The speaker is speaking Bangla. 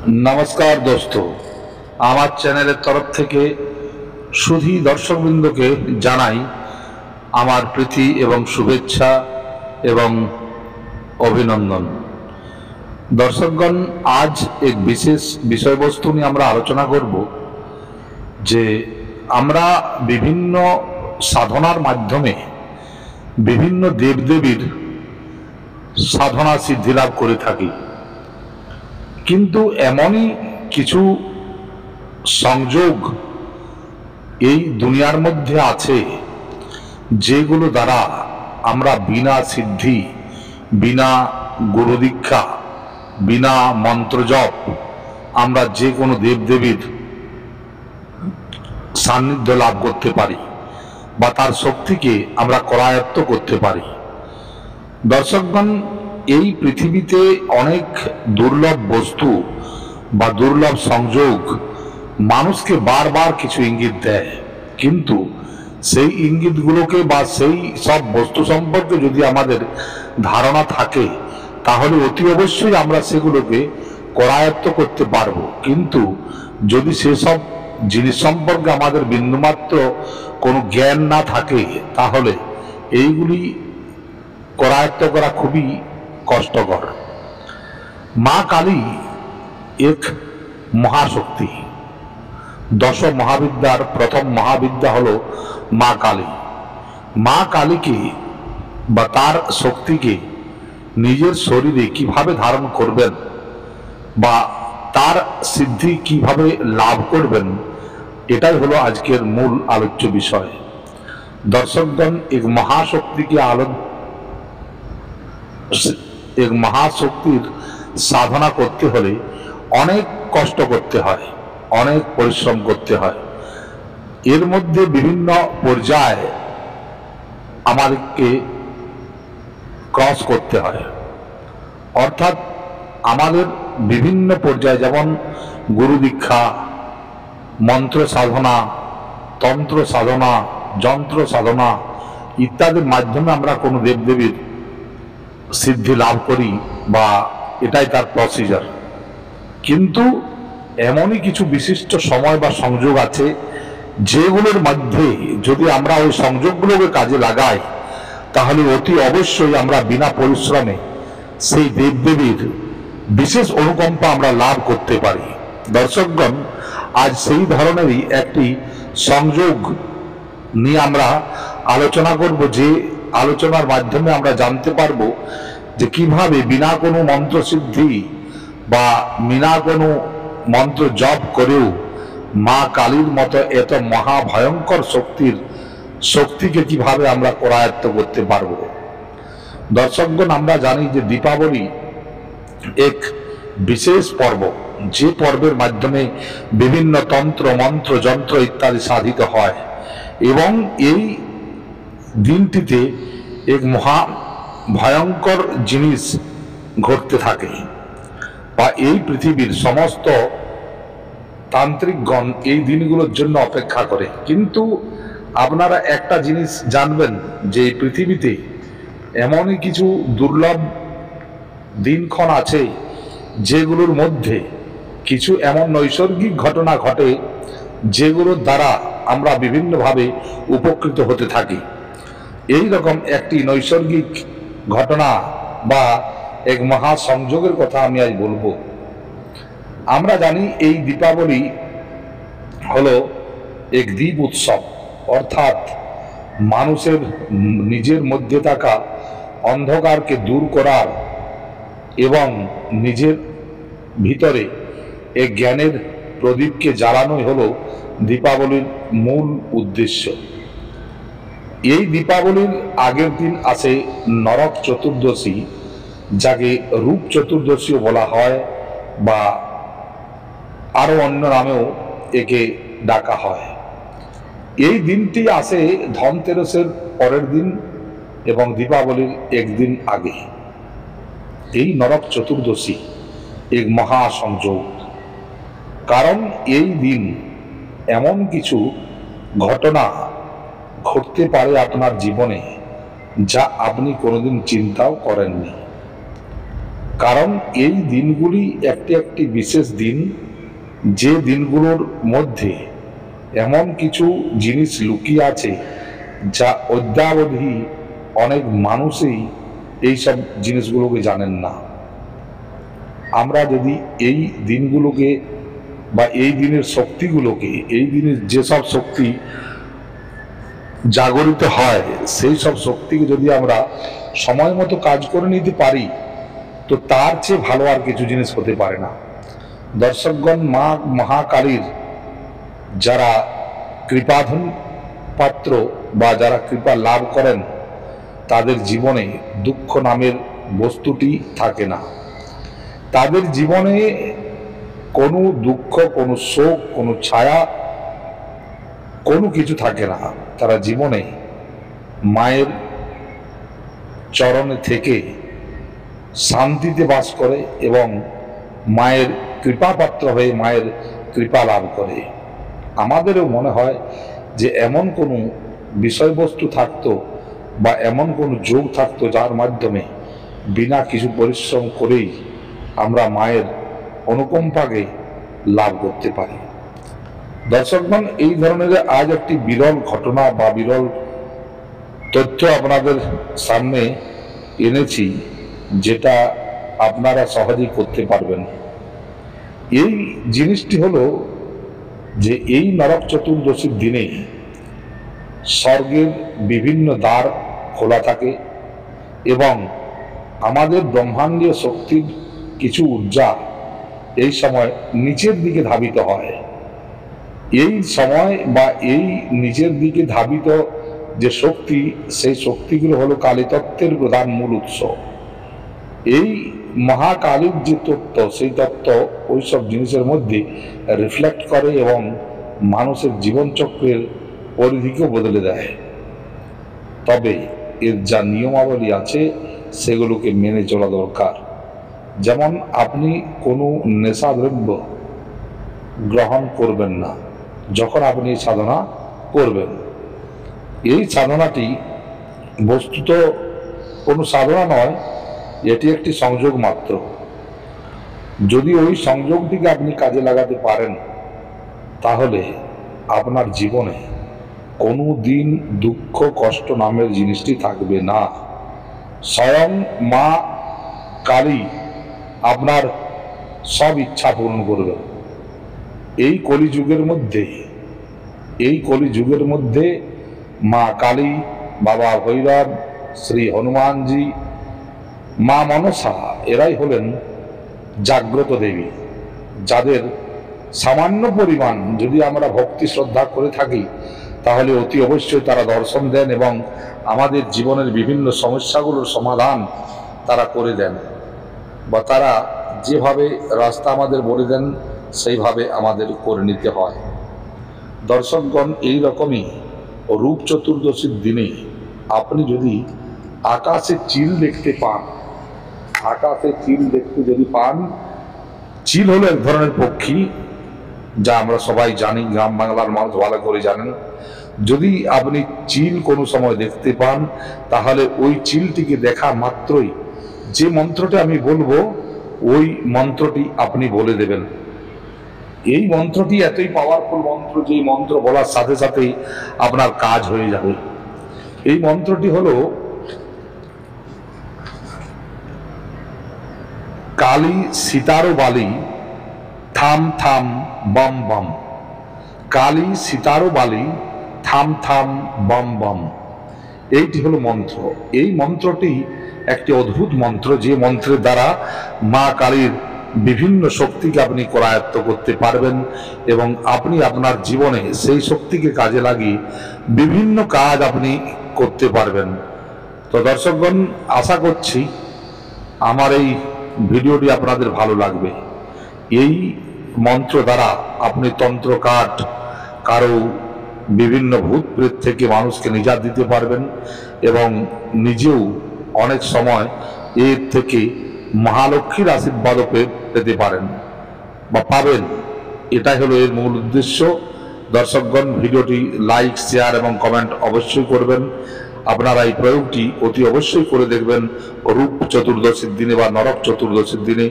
नमस्कार दोस्तों, आमार चैनल तरफ थेके सुधी दर्शकबृंद के जानाई आमार प्रीति एवं शुभेच्छा एवं अभिनंदन। दर्शकगण, आज एक विशेष विषयबस्तु निये आमरा आलोचना करब जे आमरा विभिन्न साधनार माध्यमे विभिन्न देवदेवीर साधना सिद्धि लाभ करे थाकी, किन्तु एमनई किछु संयोग এই দুনিয়ার মধ্যে আছে যেগুলো দ্বারা আমরা বিনা সিদ্ধি, বিনা গুরু দীক্ষা, বিনা মন্ত্র জপ আমরা যে কোনো দেবদেবীর সান্নিধ্য লাভ করতে পারি বা তার শক্তিকে আমরা করায়ত্ত করতে পারি। দর্শকগণ, এই পৃথিবীতে অনেক দুর্লভ বস্তু বা দুর্লভ সংযোগ মানুষকে বারবার কিছু ইঙ্গিত দেয়, কিন্তু সেই ইঙ্গিতগুলোকে বা সেই সব বস্তু সম্পর্কে যদি আমাদের ধারণা থাকে তাহলে অতি অবশ্যই আমরা সেগুলোকে করায়ত্ত করতে পারবো। কিন্তু যদি সেসব জিনিস সম্পর্কে আমাদের বিন্দুমাত্র কোনো জ্ঞান না থাকে তাহলে এইগুলি করায়ত্ত করা খুবই কষ্টকর। মা কালী এক মহাশক্তি। दश महाविद्यार प्रथम महाविद्या हलो मा काली। मा काली के बा तार शक्ति के निजेर शरीरे किभाबे धारण करबेन बा तार सिद्धि किभाबे लाभ करबेन एटाई हलो आजकेर मूल आलोच्य विषय। दर्शकगण, एक महाशक्ति के एक महाशक्तिर साधना करते हले अनेक कष्ट करते हय, अनेक परिश्रम करते हैं। एर मध्य विभिन्न पर्याय आमादेरके क्रस करते हैं, अर्थात आमादेर विभिन्न पर्याय जेमन गुरु दीक्षा, मंत्र साधना, तंत्र साधना, यंत्र साधना इत्यादिर माध्यमे आमरा कोनो देवदेवीर सिद्धि लाभ करी बा एटाई तार प्रसिजार। किन्तु एमनई किछु विशिष्ट समय बा संयोग आछे जेगुलोर मध्य यदि आमरा ओई संयोगगुलोके काजे लागाई ताहले अति अवश्यई आमरा बिना परिश्रमे सेई देवदेवीर विशेष अनुकम्पा आमरा लाभ करते पारी। दर्शकगण, आज सेई धरनेरई एकटी संयोग निये आमरा आलोचना करब, जे आलोचनार माध्यमे आमरा जानते पारबो जे किभाबे बिना कोनो मंत्र सिद्धि बा बिना कोनो मंत्र जप करेও मा कालीर मतो एत महाभयंकर शक्ति के किभाबे आमरा करायत्त करते पारबो। दर्शकगण, आमरा जानी जे दीपावली एक विशेष पर्व, जे पर्वेर माध्यमे विभिन्न तंत्र मंत्र यंत्र इत्यादि साधित हय एवं এই দিনটিতে एक महा भयंकर जिनिस घटते थाके বা এই পৃথিবীর সমস্ত তান্ত্রিকগণ এই দিনগুলোর জন্য অপেক্ষা করে। কিন্তু আপনারা একটা জিনিস জানবেন যে এই পৃথিবীতে এমনই কিছু দুর্লভ দিনক্ষণ আছে যেগুলোর মধ্যে কিছু এমন নৈসর্গিক ঘটনা ঘটে যেগুলোর দ্বারা আমরা বিভিন্নভাবে উপকৃত হতে থাকি। এই রকম একটি নৈসর্গিক ঘটনা বা एक महासंयोगेर कथा आमी आज बोलबो। आमरा जानी এই दीपावली हलो एक दीप उत्सव, अर्थात मानुषेर निजेर मध्य थाका अंधकार के दूर करार एवं निजेर भितरे एक ज्ञानेर प्रदीप के জ্বালানোই हलो दीपावलीर मूल उद्देश्य। এই दीपावलीर आगेर दिन आसे नरक चतुर्दशी, जाके रूप चतुर्दशी बला है बा आरो अन्य नामेও एके डाका है। এই দিনটি আসে ধনতেরসের পরের দিন এবং দীপাবলির একদিন আগে। এই নরক চতুর্দশী এক মহা সংযোগ, কারণ এই দিন এমন কিছু ঘটনা ঘটতে পারে আপনার জীবনে যা আপনি কোনোদিন চিন্তাও করেননি। কারণ এই দিনগুলি একটি একটি বিশেষ দিন, যে দিনগুলোর মধ্যে এমন কিছু জিনিস লুকিয়ে আছে যা অদ্যাবধি অনেক মানুষই এই সব জিনিসগুলোকে জানেন না। আমরা যদি এই দিনগুলোকে বা এই দিনের শক্তিগুলোকে, এই দিনের যেসব শক্তি জাগরিত হয় সেই সব শক্তিকে যদি আমরা সময় মতো কাজ করে নিতে পারি, তো তার চেয়ে ভালো আর কিছু জিনিস হতে পারে না। দর্শকগণ, মা মহাকালীর যারা কৃপাধন পাত্র বা যারা কৃপা লাভ করেন, তাদের জীবনে দুঃখ নামের বস্তুটি থাকে না। তাদের জীবনে কোনো দুঃখ, কোনো শোক, কোনো ছায়া, কোনো কিছু থাকে না। তারা জীবনে মায়ের চরণে থেকে শান্তিতে বাস করে এবং মায়ের কৃপাপাত্র হয়ে মায়ের কৃপা লাভ করে। আমাদেরও মনে হয় যে এমন কোনো বিষয়বস্তু থাকতো বা এমন কোনো যোগ থাকতো যার মাধ্যমে বিনা কিছু পরিশ্রম করেই আমরা মায়ের অনুকম্পাকে লাভ করতে পারি। দর্শকগণ, এই ধরনের আজ একটি বিরল ঘটনা বা বিরল তথ্য আপনাদের সামনে এনেছি, যেটা আপনারা সহজেই করতে পারবেন। এই জিনিসটি হলো যে এই নরক চতুর্দশীর দিনে স্বর্গের বিভিন্ন দ্বার খোলা থাকে এবং আমাদের ব্রহ্মাণ্ডীয় শক্তির কিছু ঊর্জা এই সময় নিচের দিকে ধাবিত হয়। এই সময় বা এই নিচের দিকে ধাবিত যে শক্তি, সেই শক্তিগুলো হলো কালীতত্ত্বের প্রধান মূল উৎস। এই মহাকালীর যে তত্ত্ব, সেই তত্ত্ব ওই সব জিনিসের মধ্যে রিফ্লেক্ট করে এবং মানুষের জীবনচক্রের পরিধিকেও বদলে দেয়। তবে এর যা নিয়মাবলী আছে সেগুলোকে মেনে চলা দরকার। যেমন আপনি কোনো নেশাদ্রব্য গ্রহণ করবেন না যখন আপনি সাধনা করবেন। এই সাধনাটি বস্তুত কোনো সাধনা নয়, এটি একটি সংযোগ মাত্র। যদি ওই সংযোগটিকে আপনি কাজে লাগাতে পারেন, তাহলে আপনার জীবনে কোনো দিন দুঃখ কষ্ট নামের জিনিসটি থাকবে না। স্বয়ং মা কালী আপনার সব ইচ্ছা পূরণ করবে। এই কলিযুগের মধ্যে মা কালী, বাবা ভৈরব, শ্রী হনুমানজি, মা মনসা, এরাই হলেন জাগ্রত দেবী, যাদের সামান্য পরিমাণ যদি আমরা ভক্তি শ্রদ্ধা করে থাকি, তাহলে অতি অবশ্যই তারা দর্শন দেন এবং আমাদের জীবনের বিভিন্ন সমস্যাগুলোর সমাধান তারা করে দেন, বা তারা যেভাবে রাস্তা আমাদের বলে দেন সেইভাবে আমাদের করে নিতে হয়। দর্শকগণ, এই রকমই রূপ চতুর্দশীর দিনে আপনি যদি আকাশে চিল দেখতে পান, আকাশে চিল দেখতে যদি পান, চিল হলো এক ধরনের পক্ষী, যা আমরা সবাই জানি, গ্রাম বাংলার মানুষ ভালো করে জানেন। যদি আপনি চিল কোনো সময় দেখতে পান, তাহলে ওই চিলটিকে দেখা মাত্রই যে মন্ত্রটি আমি বলবো, ওই মন্ত্রটি আপনি বলে দেবেন। এই মন্ত্রটি এতই পাওয়ারফুল মন্ত্র যে মন্ত্র বলার সাথে সাথেই আপনার কাজ হয়ে যাবে। এই মন্ত্রটি হলো কালী সীতারো বালি থাম থাম বম বম। কালী সীতারো বালি থাম থাম বম বম, এইটি হলো মন্ত্র। এই মন্ত্রটি একটি অদ্ভুত মন্ত্র, যে মন্ত্রের দ্বারা মা কালীর বিভিন্ন শক্তিকে আপনি করায়ত্ত করতে পারবেন এবং আপনি আপনার জীবনে সেই শক্তিকে কাজে লাগিয়ে বিভিন্ন কাজ আপনি করতে পারবেন। তো দর্শকগণ, আশা করছি আমার এই ভিডিওটি আপনাদের ভালো লাগবে। এই মন্ত্র দ্বারা আপনি তন্ত্রকাঠ, কারো বিভিন্ন ভূত প্রেত থেকে মানুষকে নিজাত দিতে পারবেন এবং নিজেও অনেক সময় এর থেকে মহালক্ষ্মীর আশীর্বাদও পেতে পারেন বা পাবেন। এটাই হলো এর মূল উদ্দেশ্য। দর্শকগণ, ভিডিওটি লাইক, শেয়ার এবং কমেন্ট অবশ্যই করবেন। আপনারা এই প্রয়োগটি অতি অবশ্যই করে দেখবেন রূপ চতুর্দশীর দিনে বা নরক চতুর্দশীর দিনে।